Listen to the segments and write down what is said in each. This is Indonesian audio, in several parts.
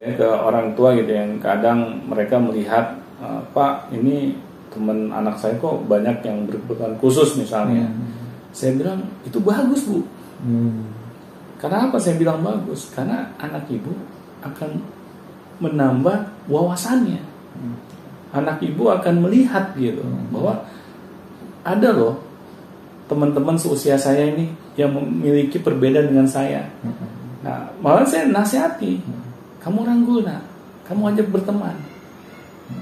Ya, ke orang tua gitu yang kadang mereka melihat, Pak, ini teman anak saya kok banyak yang berkebutuhan khusus misalnya. Saya bilang itu bagus, Bu. Karena apa saya bilang bagus? Karena anak ibu akan menambah wawasannya. Anak ibu akan melihat gitu bahwa ada loh teman-teman seusia saya ini yang memiliki perbedaan dengan saya. Nah, malah saya nasihati, kamu rangkul nak, kamu ajak berteman.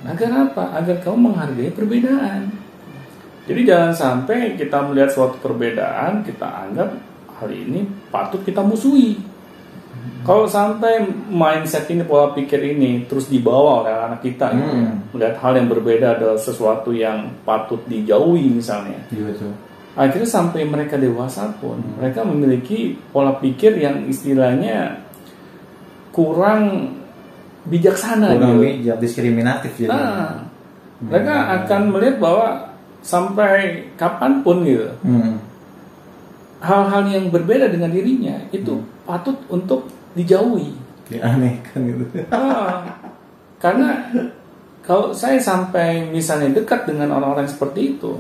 Agar apa? Agar kamu menghargai perbedaan. Jadi jangan sampai kita melihat suatu perbedaan, kita anggap hal ini patut kita musuhi. Kalau sampai mindset ini, pola pikir ini terus dibawa oleh anak kita, gitu, melihat hal yang berbeda adalah sesuatu yang patut dijauhi misalnya. Betul. Akhirnya sampai mereka dewasa pun, mereka memiliki pola pikir yang istilahnya kurang bijaksana, kurang gitu. bijak, diskriminatif jadi. Mereka akan melihat bahwa sampai kapanpun gitu, hal-hal yang berbeda dengan dirinya itu patut untuk dijauhi, dianehkan gitu. Karena kalau saya sampai misalnya dekat dengan orang-orang seperti itu,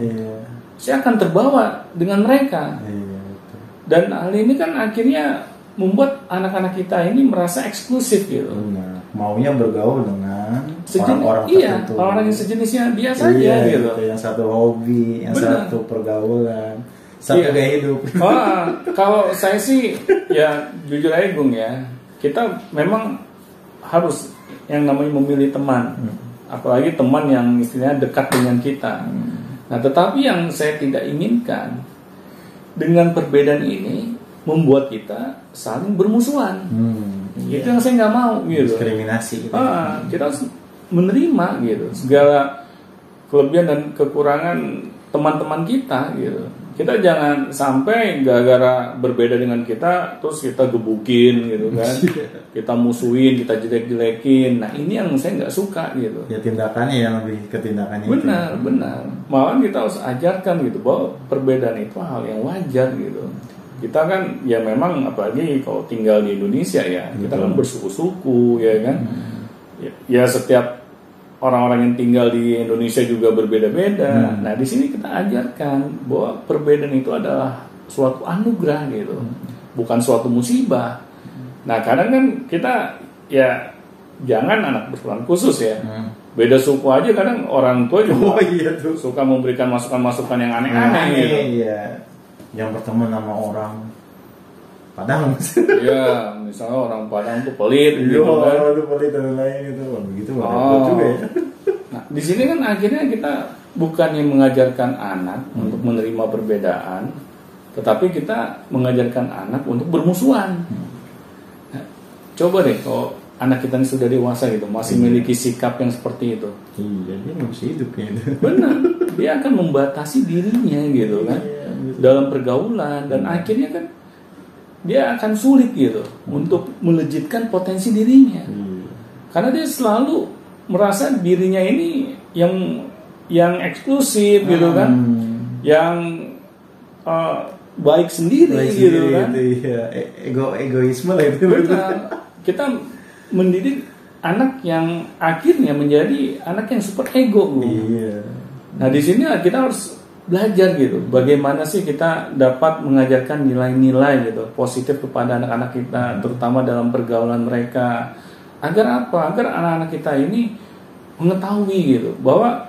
saya akan terbawa dengan mereka. Betul. Dan hal ini kan akhirnya membuat anak-anak kita ini merasa eksklusif gitu. Benar. Maunya bergaul dengan orang-orang tertentu. Orang-orang yang sejenisnya dia saja gitu. Yang satu hobi, yang satu pergaulan, satu gaya hidup. Kalau saya sih ya jujur aja Gung ya, kita memang harus yang namanya memilih teman, apalagi teman yang istilahnya dekat dengan kita. Nah, tetapi yang saya tidak inginkan dengan perbedaan ini membuat kita saling bermusuhan. Itu yang saya nggak mau gitu. Diskriminasi gitu. Kita harus menerima gitu segala kelebihan dan kekurangan teman-teman kita gitu. Kita jangan sampai gara-gara berbeda dengan kita terus kita gebukin gitu kan. Kita musuhin, kita jelek-jelekin. Nah, ini yang saya nggak suka gitu. Ya tindakannya yang lebih ke tindakannya. Benar. Malah kita harus ajarkan gitu bahwa perbedaan itu hal yang wajar gitu. Kita kan ya memang apalagi kalau tinggal di Indonesia ya, kita kan bersuku-suku ya kan. Ya setiap orang-orang yang tinggal di Indonesia juga berbeda-beda. Nah, di sini kita ajarkan bahwa perbedaan itu adalah suatu anugerah gitu, bukan suatu musibah. Nah, kadang kan kita ya jangan anak berkebutuhan khusus ya. Beda suku aja kadang orang tua juga suka memberikan masukan-masukan yang aneh-aneh gitu. Iya. Yang berteman sama orang Padang. Iya, misalnya orang Padang tuh pelit gitu kan. Itu pelit dan lain gitu. Begitu juga ya. Nah, di sini kan akhirnya kita bukannya mengajarkan anak untuk menerima perbedaan, tetapi kita mengajarkan anak untuk bermusuhan. Nah, coba deh kalau anak kita ini sudah dewasa gitu, masih memiliki sikap yang seperti itu. Iya, dia nggak bisa hidup ya itu. Benar, dia akan membatasi dirinya gitu kan, dalam pergaulan, dan akhirnya kan dia akan sulit gitu untuk melejitkan potensi dirinya. Karena dia selalu merasa dirinya ini yang eksklusif gitu kan, yang baik sendiri gitu kan. Iya. Egoisme lah itu. Benar. Kita mendidik anak yang akhirnya menjadi anak yang super ego. Iya. Nah, di sini kita harus belajar gitu, bagaimana sih kita dapat mengajarkan nilai-nilai gitu positif kepada anak-anak kita, terutama dalam pergaulan mereka, agar apa? Agar anak-anak kita ini mengetahui gitu bahwa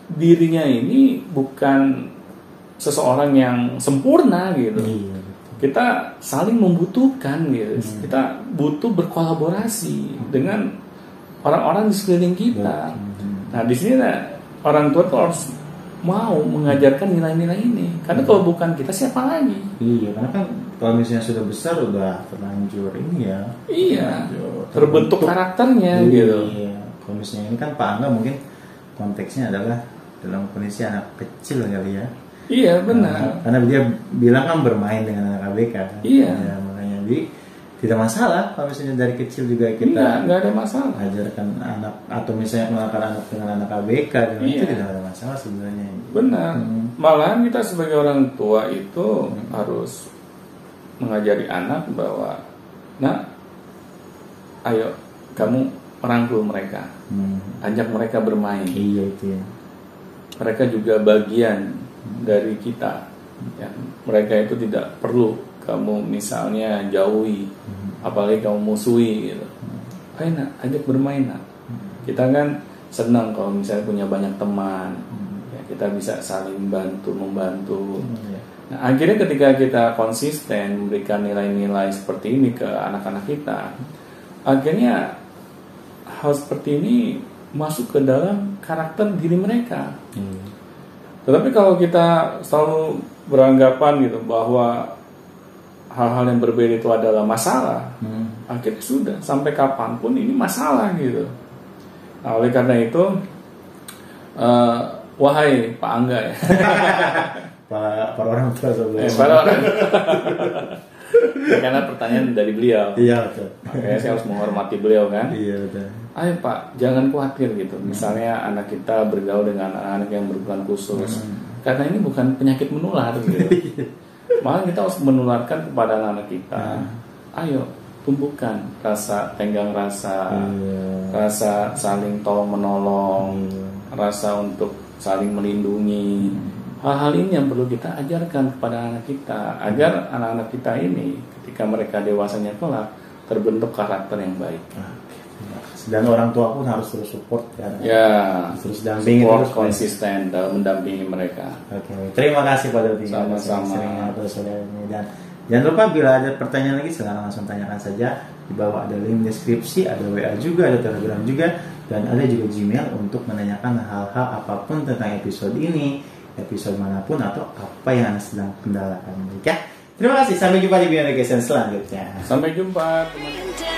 dirinya ini bukan seseorang yang sempurna gitu. Kita saling membutuhkan gitu. Kita butuh berkolaborasi dengan orang-orang di sekeliling kita. Nah, di sini orang tua tuh harus mau mengajarkan nilai-nilai ini. Karena kalau bukan kita, siapa lagi? Iya, karena kan kalau misalnya sudah besar udah terlanjur ini ya. Iya. Terbentuk karakternya gitu. Iya. Kalau misalnya ini kan Pak Angga mungkin konteksnya adalah dalam kondisi anak kecil kali ya. Iya, benar. Karena dia bilang kan bermain dengan anak ABK kan. Iya. Ya, makanya jadi tidak masalah kalau misalnya dari kecil juga kita nggak ada masalah ajarkan anak atau misalnya mengenalkan anak dengan anak ABK itu tidak ada masalah sebenarnya. Benar. Malahan kita sebagai orang tua itu harus mengajari anak bahwa, nah, ayo kamu merangkul mereka, ajak mereka bermain. Iya itu ya. Mereka juga bagian dari kita. Ya, mereka itu tidak perlu kamu misalnya jauhi, apalagi kamu musuhi gitu. Ayo nak, ajak bermain nak. Kita kan senang kalau misalnya punya banyak teman, ya, kita bisa saling membantu. Nah, akhirnya ketika kita konsisten memberikan nilai-nilai seperti ini ke anak-anak kita, akhirnya hal seperti ini masuk ke dalam karakter diri mereka. Tetapi kalau kita selalu beranggapan gitu bahwa hal-hal yang berbeda itu adalah masalah, akhirnya sudah sampai kapanpun ini masalah gitu. Nah, oleh karena itu, wahai Pak Angga ya, para orang tua sebelumnya. para orang. Karena pertanyaan dari beliau. Iya betul. Makanya saya harus menghormati beliau kan. Iya betul. Ayo Pak, jangan khawatir gitu. Misalnya anak kita bergaul dengan anak-anak yang berkebutuhan khusus, karena ini bukan penyakit menular gitu. Malah kita harus menularkan kepada anak-anak kita. Ayo tumbuhkan rasa tenggang rasa, rasa saling tolong menolong, rasa untuk saling melindungi. Hal-hal ini yang perlu kita ajarkan kepada anak kita agar anak-anak kita ini ketika mereka dewasanya kelak terbentuk karakter yang baik. Dan orang tua pun harus terus support kan? Ya, terus dampingi, support terus konsisten dalam mendampingi mereka. Oke, terima kasih Pak Dodi. Sama-sama. Dan jangan lupa bila ada pertanyaan lagi silakan langsung tanyakan saja. Di bawah ada link deskripsi, ada WA juga, ada Telegram juga, dan ada juga Gmail untuk menanyakan hal-hal apapun tentang episode ini, episode manapun atau apa yang Anda sedang kendalakan. Ya, terima kasih. Sampai jumpa di Beyond Education selanjutnya. Sampai jumpa teman-teman.